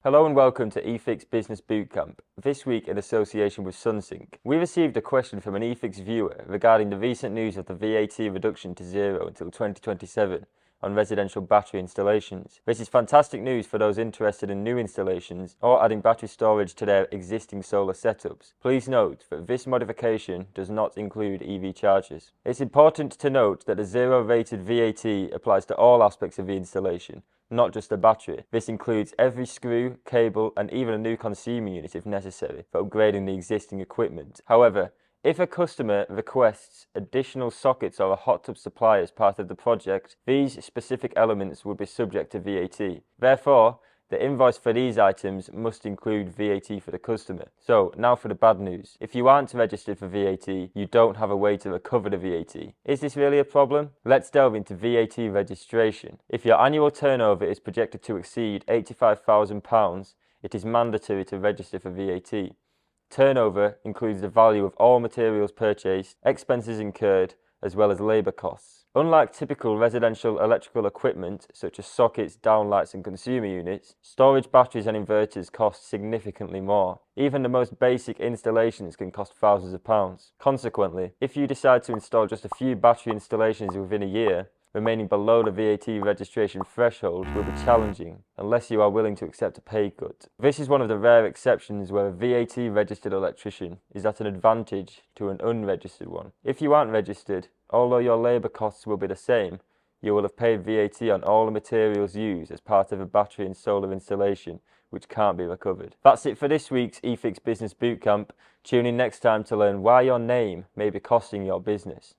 Hello and welcome to eFIXX Business Bootcamp, this week in association with SunSync. We received a question from an eFIXX viewer regarding the recent news of the VAT reduction to zero until 2027 on residential battery installations. This is fantastic news for those interested in new installations or adding battery storage to their existing solar setups. Please note that this modification does not include EV chargers. It's important to note that the zero rated VAT applies to all aspects of the installation, not just the battery. This includes every screw, cable and even a new consumer unit if necessary for upgrading the existing equipment. However, if a customer requests additional sockets or a hot tub supply as part of the project, these specific elements will be subject to VAT. Therefore, the invoice for these items must include VAT for the customer. So, now for the bad news. If you aren't registered for VAT, you don't have a way to recover the VAT. Is this really a problem? Let's delve into VAT registration. If your annual turnover is projected to exceed £85,000, it is mandatory to register for VAT. Turnover includes the value of all materials purchased, expenses incurred, as well as labour costs. Unlike typical residential electrical equipment, such as sockets, downlights and consumer units, storage batteries and inverters cost significantly more. Even the most basic installations can cost thousands of pounds. Consequently, if you decide to install just a few battery installations within a year, remaining below the VAT registration threshold will be challenging unless you are willing to accept a pay cut. This is one of the rare exceptions where a VAT registered electrician is at an advantage to an unregistered one. If you aren't registered, although your labour costs will be the same, you will have paid VAT on all the materials used as part of a battery and solar installation, which can't be recovered. That's it for this week's eFIXX Business Bootcamp. Tune in next time to learn why your name may be costing your business.